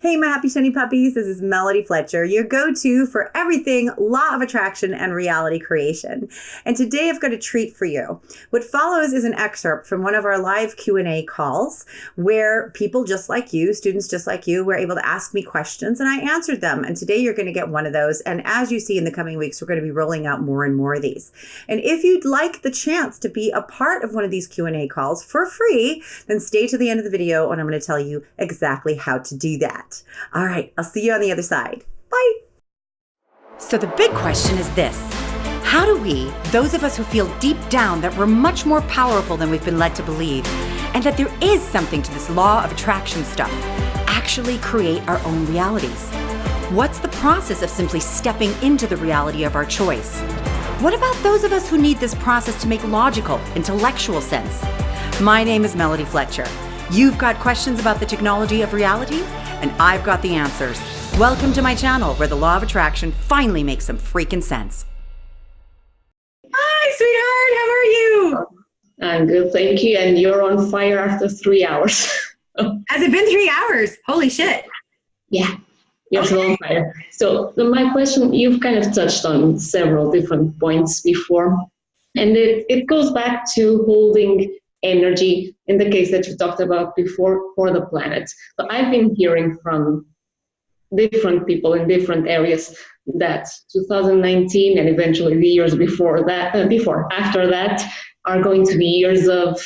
Hey, my happy shiny puppies. This is Melody Fletcher, your go-to for everything law of attraction and reality creation. And today I've got a treat for you. What follows is an excerpt from one of our live Q&A calls where people just like you, students just like you, were able to ask me questions and I answered them. And today you're going to get one of those. And as you see in the coming weeks, we're going to be rolling out more and more of these. And if you'd like the chance to be a part of one of these Q&A calls for free, then stay to the end of the video and I'm going to tell you exactly how to do that. All right, I'll see you on the other side. Bye. So the big question is this: how do we, those of us who feel deep down that we're much more powerful than we've been led to believe, and that there is something to this law of attraction stuff, actually create our own realities? What's the process of simply stepping into the reality of our choice? What about those of us who need this process to make logical, intellectual sense? My name is Melody Fletcher. You've got questions about the technology of reality, and I've got the answers. Welcome to my channel where the law of attraction finally makes some freaking sense. Hi, sweetheart. How are you? I'm good, thank you. And you're on fire after 3 hours. Has it been 3 hours? Holy shit. Yeah, you're still on fire. So my question, you've kind of touched on several different points before, and it goes back to holding energy in the case that you talked about before for the planet. So I've been hearing from different people in different areas that 2019 and eventually the years after that are going to be years of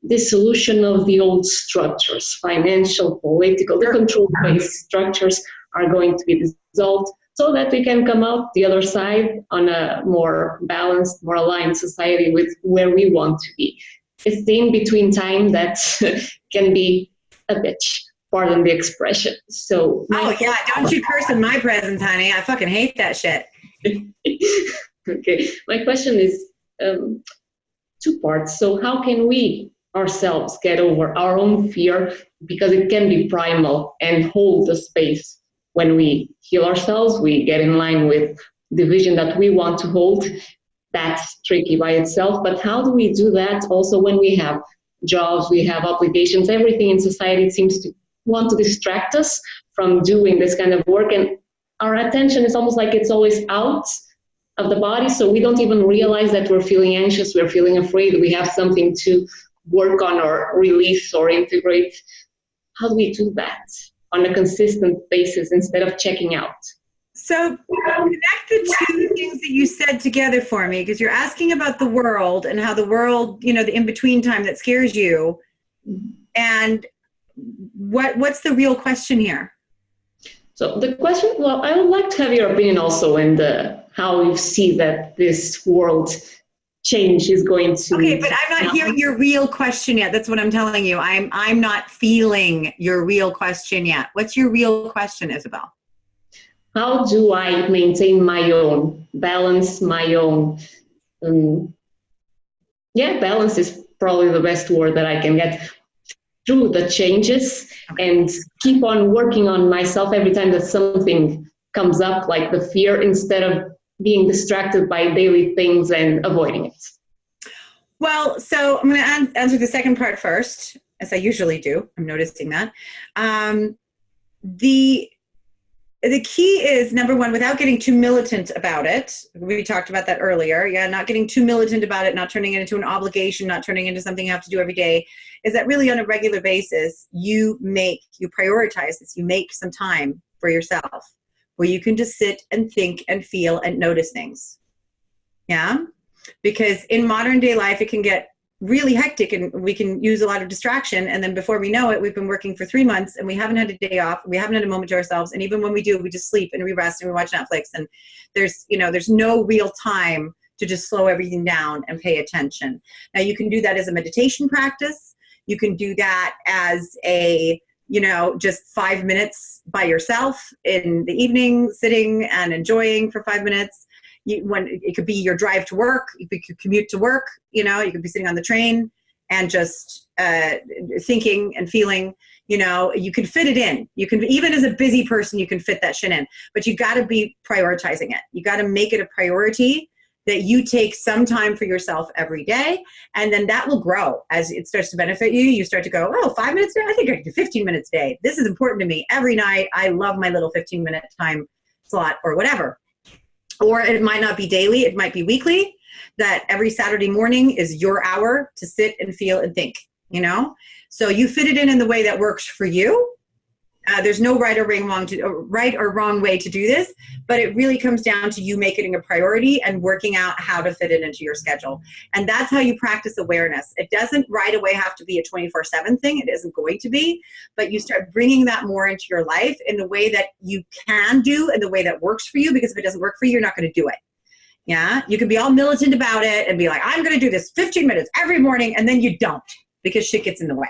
dissolution of the old structures, financial, political, the control-based structures are going to be dissolved so that we can come out the other side on a more balanced, more aligned society with where we want to be. It's the in-between time that can be a bitch, pardon the expression. So, oh yeah, don't you curse in my presence, honey. I fucking hate that shit. Okay, my question is two parts. So how can we ourselves get over our own fear, because it can be primal, and hold the space when we heal ourselves, we get in line with the vision that we want to hold. That's tricky by itself, but how do we do that also when we have jobs, we have obligations, everything in society seems to want to distract us from doing this kind of work, and our attention is almost like it's always out of the body, so we don't even realize that we're feeling anxious, we're feeling afraid, we have something to work on or release or integrate. How do we do that on a consistent basis instead of checking out? So connect the two things that you said together for me, because you're asking about the world and how the world, you know, the in-between time that scares you. And what's the real question here? So the question, well, I would like to have your opinion also in how you see that this world change is going to... Okay, but I'm not hearing your real question yet. That's what I'm telling you. I'm not feeling your real question yet. What's your real question, Isabel? How do I maintain my own balance, my own, balance is probably the best word that I can get, through the changes, and keep on working on myself every time that something comes up, like the fear, instead of being distracted by daily things and avoiding it? Well, so I'm going to answer the second part first, as I usually do. I'm noticing that. The key is, number one, without getting too militant about it. We talked about that earlier. Yeah, not getting too militant about it, not turning it into an obligation, not turning it into something you have to do every day, is that really on a regular basis, you prioritize this. You make some time for yourself where you can just sit and think and feel and notice things. Yeah? Because in modern day life, it can get really hectic and we can use a lot of distraction, and then before we know it, we've been working for 3 months and we haven't had a day off, we haven't had a moment to ourselves, and even when we do, we just sleep and we rest and we watch Netflix, and there's no real time to just slow everything down and pay attention. Now you can do that as a meditation practice, you can do that as a just 5 minutes by yourself in the evening, sitting and enjoying for 5 minutes. When it could be your drive to work, you could commute to work, you could be sitting on the train and just thinking and feeling, you can fit it in. You can, even as a busy person, you can fit that shit in, but you got to be prioritizing it. You got to make it a priority that you take some time for yourself every day, and then that will grow as it starts to benefit you. You start to go, oh, 5 minutes a day? I think I can do 15 minutes a day. This is important to me. Every night, I love my little 15-minute time slot or whatever. Or it might not be daily. It might be weekly, that every Saturday morning is your hour to sit and feel and think, you know? So you fit it in the way that works for you. There's no right or wrong way to do this, but it really comes down to you making it a priority and working out how to fit it into your schedule. And that's how you practice awareness. It doesn't right away have to be a 24/7 thing. It isn't going to be, but you start bringing that more into your life in the way that you can do and the way that works for you, because if it doesn't work for you, you're not going to do it. Yeah, you can be all militant about it and be like, I'm going to do this 15 minutes every morning, and then you don't because shit gets in the way.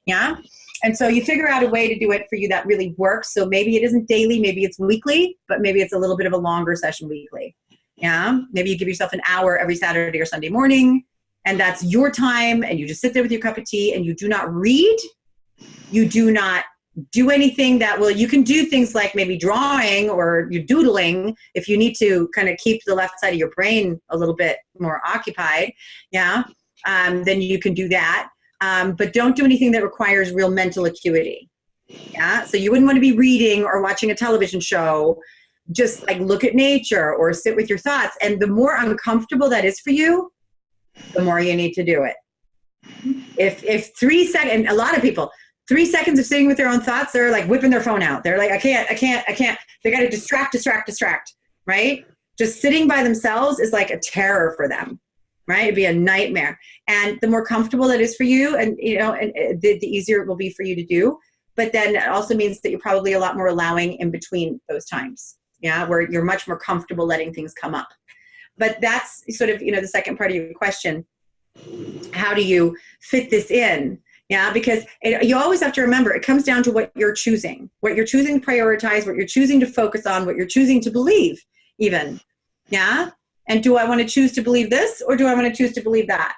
Yeah. And so you figure out a way to do it for you that really works. So maybe it isn't daily, maybe it's weekly, but maybe it's a little bit of a longer session weekly. Yeah. Maybe you give yourself an hour every Saturday or Sunday morning, and that's your time, and you just sit there with your cup of tea, and you do not read. You do not do anything that will, you can do things like maybe drawing or you're doodling if you need to kind of keep the left side of your brain a little bit more occupied. Yeah. Then you can do that. But don't do anything that requires real mental acuity. Yeah. So you wouldn't want to be reading or watching a television show. Just like look at nature or sit with your thoughts. And the more uncomfortable that is for you, the more you need to do it. If 3 seconds, a lot of people, 3 seconds of sitting with their own thoughts, they're like whipping their phone out. They're like, I can't. They got to distract, right? Just sitting by themselves is like a terror for them. Right? It'd be a nightmare. And the more comfortable that is for you, and the easier it will be for you to do. But then it also means that you're probably a lot more allowing in between those times. Yeah, where you're much more comfortable letting things come up. But that's sort of, the second part of your question. How do you fit this in? Yeah, because you always have to remember, it comes down to what you're choosing to prioritize, what you're choosing to focus on, what you're choosing to believe even. Yeah. And do I want to choose to believe this, or do I want to choose to believe that?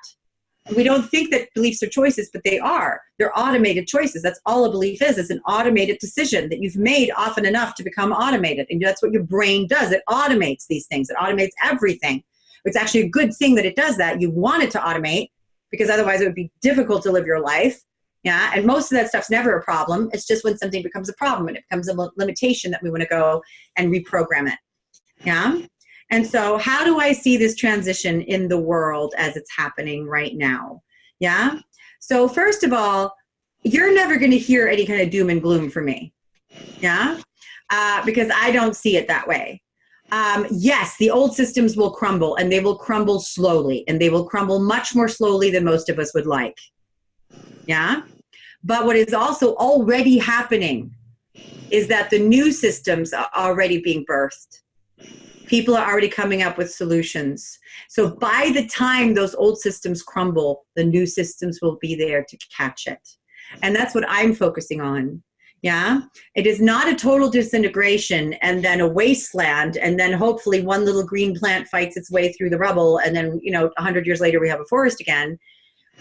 We don't think that beliefs are choices, but they are. They're automated choices. That's all a belief is. It's an automated decision that you've made often enough to become automated. And that's what your brain does. It automates these things. It automates everything. It's actually a good thing that it does that. You want it to automate, because otherwise it would be difficult to live your life. Yeah. And most of that stuff's never a problem. It's just when something becomes a problem and it becomes a limitation that we want to go and reprogram it. Yeah. And so how do I see this transition in the world as it's happening right now? Yeah. So first of all, you're never going to hear any kind of doom and gloom from me. Yeah. Because I don't see it that way. Yes, the old systems will crumble, and they will crumble slowly, and they will crumble much more slowly than most of us would like. Yeah. But what is also already happening is that the new systems are already being birthed. People are already coming up with solutions. So by the time those old systems crumble, the new systems will be there to catch it. And that's what I'm focusing on. Yeah. It is not a total disintegration and then a wasteland. And then hopefully one little green plant fights its way through the rubble. And then, 100 years later, we have a forest again.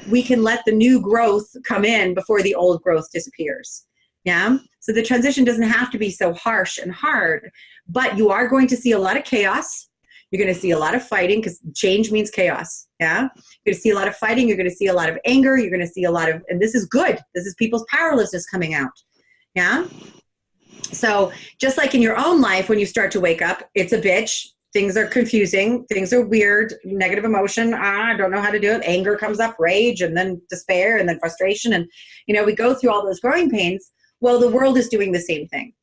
We can let the new growth come in before the old growth disappears. Yeah. So the transition doesn't have to be so harsh and hard, but you are going to see a lot of chaos. You're going to see a lot of fighting, because change means chaos. Yeah. You're going to see a lot of fighting. You're going to see a lot of anger. You're going to see a lot of, and this is good. This is people's powerlessness coming out. Yeah. So just like in your own life, when you start to wake up, it's a bitch. Things are confusing. Things are weird. Negative emotion. I don't know how to do it. Anger comes up, rage, and then despair, and then frustration. And, we go through all those growing pains. Well, the world is doing the same thing.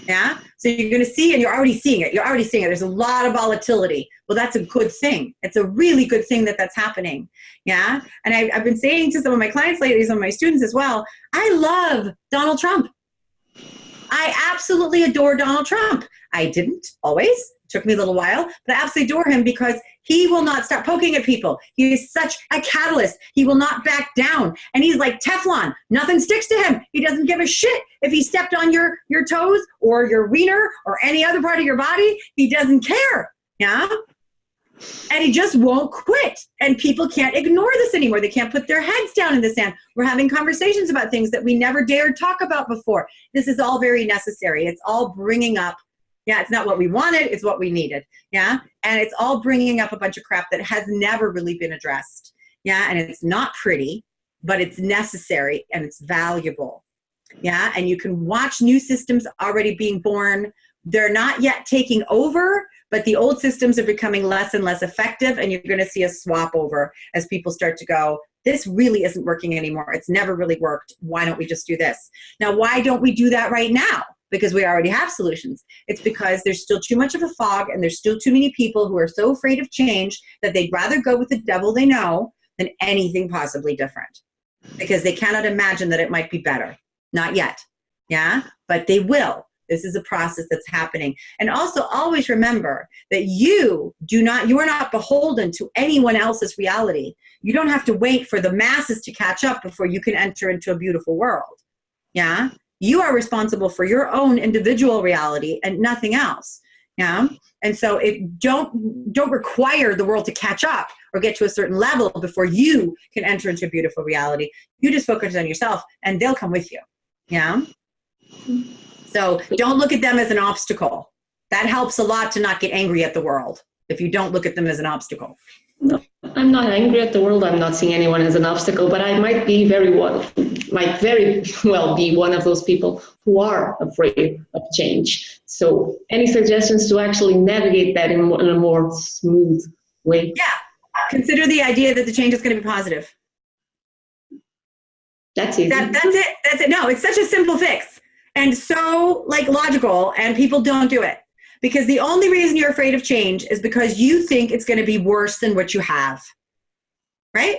Yeah. So you're going to see, and you're already seeing it. There's a lot of volatility. Well, that's a good thing. It's a really good thing that that's happening. Yeah. And I've been saying to some of my clients lately, some of my students as well, I love Donald Trump. I absolutely adore Donald Trump. I didn't always. It took me a little while, but I absolutely adore him because he will not stop poking at people. He is such a catalyst. He will not back down. And he's like Teflon. Nothing sticks to him. He doesn't give a shit if he stepped on your toes or your wiener or any other part of your body. He doesn't care. Yeah. And he just won't quit. And people can't ignore this anymore. They can't put their heads down in the sand. We're having conversations about things that we never dared talk about before. This is all very necessary. It's all bringing up, Yeah, it's not what we wanted, it's what we needed. Yeah, and it's all bringing up a bunch of crap that has never really been addressed. Yeah, and it's not pretty, but it's necessary and it's valuable. Yeah, and you can watch new systems already being born. They're not yet taking over, but the old systems are becoming less and less effective, and you're going to see a swap over as people start to go, this really isn't working anymore. It's never really worked. Why don't we just do this? Now, why don't we do that right now? Because we already have solutions. It's because there's still too much of a fog, and there's still too many people who are so afraid of change that they'd rather go with the devil they know than anything possibly different, because they cannot imagine that it might be better. Not yet. Yeah, but they will. This is a process that's happening. And also always remember that you are not beholden to anyone else's reality. You don't have to wait for the masses to catch up before you can enter into a beautiful world. Yeah, you are responsible for your own individual reality and nothing else. Yeah, and so don't require the world to catch up or get to a certain level before you can enter into a beautiful reality. You just focus on yourself and they'll come with you. Yeah. So don't look at them as an obstacle. That helps a lot to not get angry at the world if you don't look at them as an obstacle. No, I'm not angry at the world. I'm not seeing anyone as an obstacle, but I might very well be one of those people who are afraid of change. So any suggestions to actually navigate that in a more smooth way? Yeah. Consider the idea that the change is going to be positive. That's easy. That's it. No, it's such a simple fix. And so logical, and people don't do it because the only reason you're afraid of change is because you think it's going to be worse than what you have, right?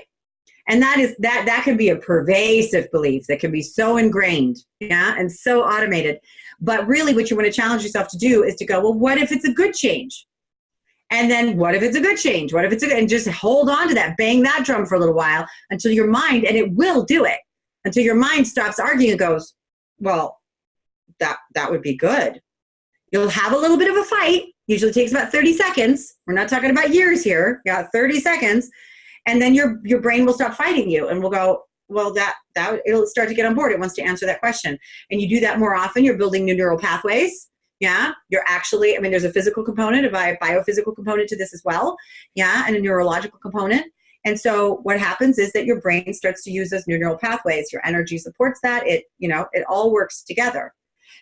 And that can be a pervasive belief that can be so ingrained, yeah, and so automated. But really what you want to challenge yourself to do is to go, well, what if it's a good change? And then what if it's a good change? What if it's and just hold on to that, bang that drum for a little while until your mind, and it will do it, until your mind stops arguing and goes, well, that would be good. You'll have a little bit of a fight. Usually takes about 30 seconds. We're not talking about years here. You got 30 seconds. And then your brain will stop fighting you and will go, well, that it'll start to get on board. It wants to answer that question. And you do that more often. You're building new neural pathways. Yeah. You're actually, there's a physical component, a biophysical component to this as well. Yeah. And a neurological component. And so what happens is that your brain starts to use those new neural pathways. Your energy supports that. It all works together.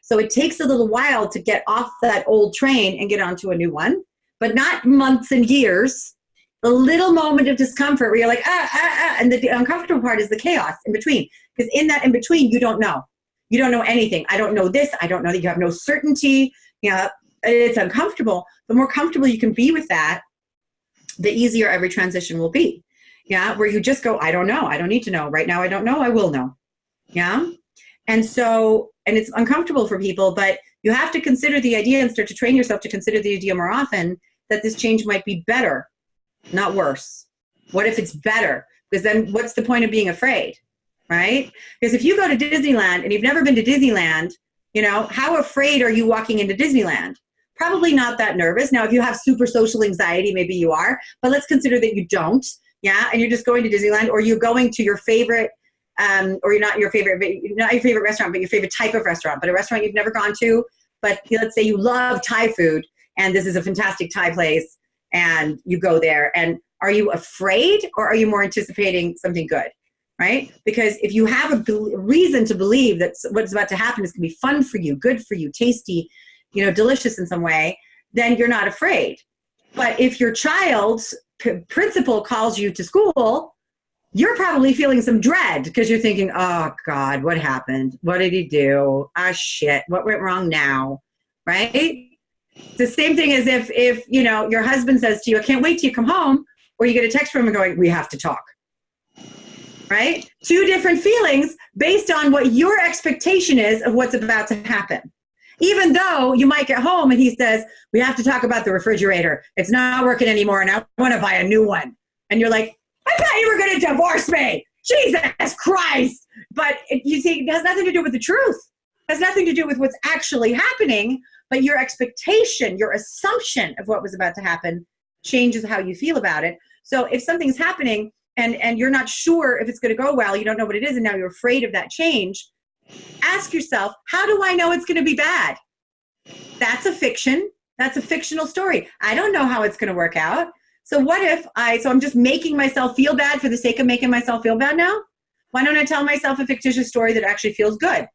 So it takes a little while to get off that old train and get onto a new one, but not months and years. A little moment of discomfort where you're like, and the uncomfortable part is the chaos in between. Because in that in between, you don't know. You don't know anything. I don't know this. I don't know that. You have no certainty. Yeah, it's uncomfortable. The more comfortable you can be with that, the easier every transition will be. Yeah, where you just go, I don't know. I don't need to know. Right now, I don't know. I will know. Yeah. And so, and it's uncomfortable for people, but you have to consider the idea and start to train yourself to consider the idea more often that this change might be better, not worse. What if it's better? Because then what's the point of being afraid, right? Because if you go to Disneyland and you've never been to Disneyland, how afraid are you walking into Disneyland? Probably not that nervous. Now, if you have super social anxiety, maybe you are, but let's consider that you don't. Yeah. And you're just going to Disneyland, or you're going to your favorite or you're not your favorite restaurant, but your favorite type of restaurant, but a restaurant you've never gone to. But let's say you love Thai food and this is a fantastic Thai place and you go there. And are you afraid or are you more anticipating something good, right? Because if you have a reason to believe that what's about to happen is going to be fun for you, good for you, tasty, delicious in some way, then you're not afraid. But if your child's principal calls you to school, you're probably feeling some dread because you're thinking, oh God, what happened? What did he do? Ah, shit, what went wrong now? Right? It's the same thing as if your husband says to you, I can't wait till you come home, or you get a text from him going, we have to talk. Right? Two different feelings based on what your expectation is of what's about to happen. Even though you might get home and he says, we have to talk about the refrigerator. It's not working anymore and I want to buy a new one. And you're like, I thought you were going to divorce me. Jesus Christ. But you see, it has nothing to do with the truth. It has nothing to do with what's actually happening, but your expectation, your assumption of what was about to happen changes how you feel about it. So if something's happening and you're not sure if it's going to go well, you don't know what it is, and now you're afraid of that change, ask yourself, how do I know it's going to be bad? That's a fiction. That's a fictional story. I don't know how it's going to work out. So what if I'm just making myself feel bad for the sake of making myself feel bad now? Why don't I tell myself a fictitious story that actually feels good?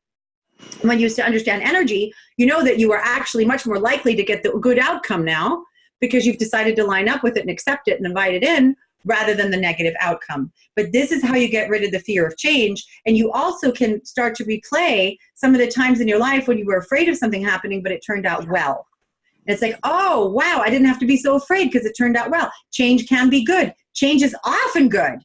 When you understand energy, you know that you are actually much more likely to get the good outcome now because you've decided to line up with it and accept it and invite it in rather than the negative outcome. But this is how you get rid of the fear of change. And you also can start to replay some of the times in your life when you were afraid of something happening, but it turned out well. And it's like, oh, wow, I didn't have to be so afraid because it turned out well. Change can be good. Change is often good.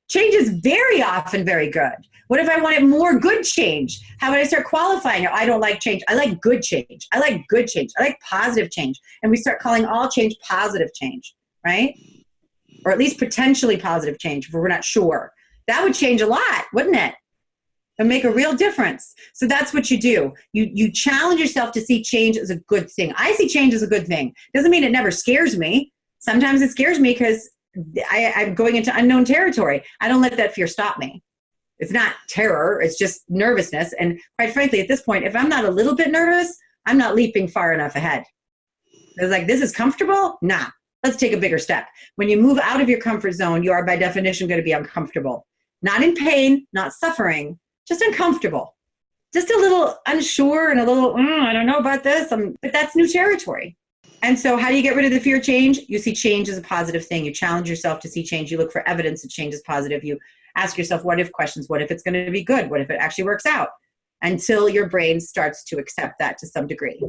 Change is very often very good. What if I wanted more good change? How would I start qualifying it? I don't like change. I like good change. I like good change. I like positive change. And we start calling all change positive change, right? Or at least potentially positive change if we're not sure. That would change a lot, wouldn't it? It would make a real difference. So that's what you do. You challenge yourself to see change as a good thing. I see change as a good thing. Doesn't mean it never scares me. Sometimes it scares me because I'm going into unknown territory. I don't let that fear stop me. It's not terror. It's just nervousness. And quite frankly, at this point, if I'm not a little bit nervous, I'm not leaping far enough ahead. It's like, this is comfortable? Nah, let's take a bigger step. When you move out of your comfort zone, you are by definition going to be uncomfortable. Not in pain, not suffering, just uncomfortable. Just a little unsure and a little, I don't know about this. But that's new territory. And so how do you get rid of the fear of change? You see change as a positive thing. You challenge yourself to see change. You look for evidence that change is positive. You ask yourself what if questions. What if it's going to be good? What if it actually works out? Until your brain starts to accept that to some degree.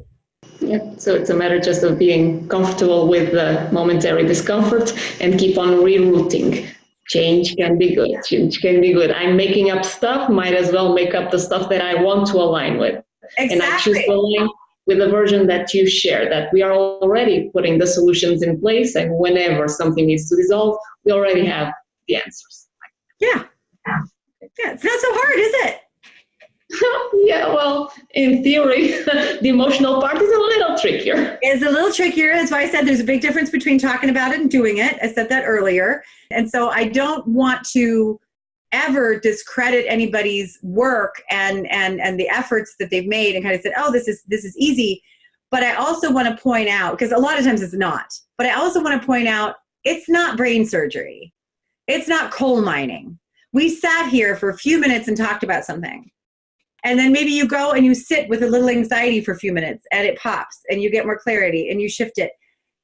Yeah, so it's a matter just of being comfortable with the momentary discomfort and keep on rerouting. Change can be good. Change can be good. I'm making up stuff. Might as well make up the stuff that I want to align with. Exactly. And I choose to align with the version that you share, that we are already putting the solutions in place, and whenever something needs to dissolve, we already have the answers. Yeah. Yeah, it's not so hard, is it? Yeah, well, in theory, the emotional part is a little trickier. It's a little trickier. That's why I said there's a big difference between talking about it and doing it. I said that earlier. And so I don't want to ever discredit anybody's work and the efforts that they've made and kind of said, oh, this is easy. But I also want to point out, because a lot of times it's not, but I also want to point out it's not brain surgery. It's not coal mining. We sat here for a few minutes and talked about something. And then maybe you go and you sit with a little anxiety for a few minutes and it pops and you get more clarity and you shift it.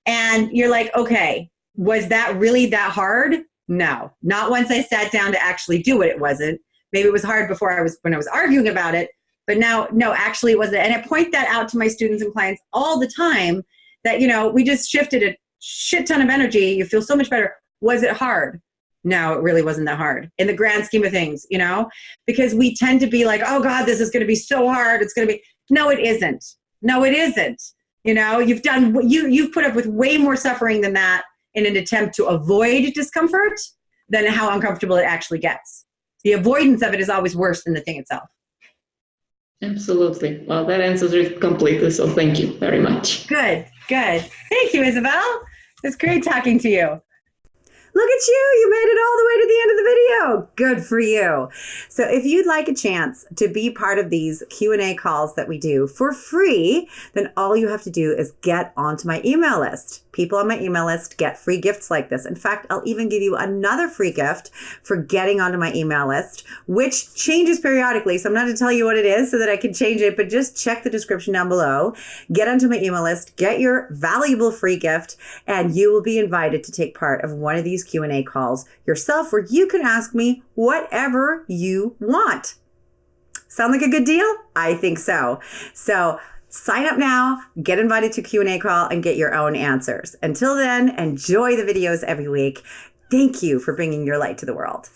And you're like, okay, was that really that hard? No, not once I sat down to actually do it. It wasn't. Maybe it was hard before when I was arguing about it, but now, no, actually it wasn't. And I point that out to my students and clients all the time that, we just shifted a shit ton of energy. You feel so much better. Was it hard? No, it really wasn't that hard in the grand scheme of things, because we tend to be like, oh God, this is going to be so hard. It's going to be, no, it isn't. No, it isn't. You've put up with way more suffering than that in an attempt to avoid discomfort than how uncomfortable it actually gets. The avoidance of it is always worse than the thing itself. Absolutely. Well, that answers it completely. So thank you very much. Good. Thank you, Isabel. It's great talking to you. Look at you made it all the way to the end of the video. Good for you. So if you'd like a chance to be part of these Q&A calls that we do for free, then all you have to do is get onto my email list. People on my email list get free gifts like this. In fact, I'll even give you another free gift for getting onto my email list, which changes periodically. So I'm not going to tell you what it is so that I can change it, but just check the description down below. Get onto my email list, get your valuable free gift, and you will be invited to take part of one of these Q&A calls yourself where you can ask me whatever you want. Sound like a good deal? I think so. So sign up now, get invited to Q&A call, and get your own answers. Until then, enjoy the videos every week. Thank you for bringing your light to the world.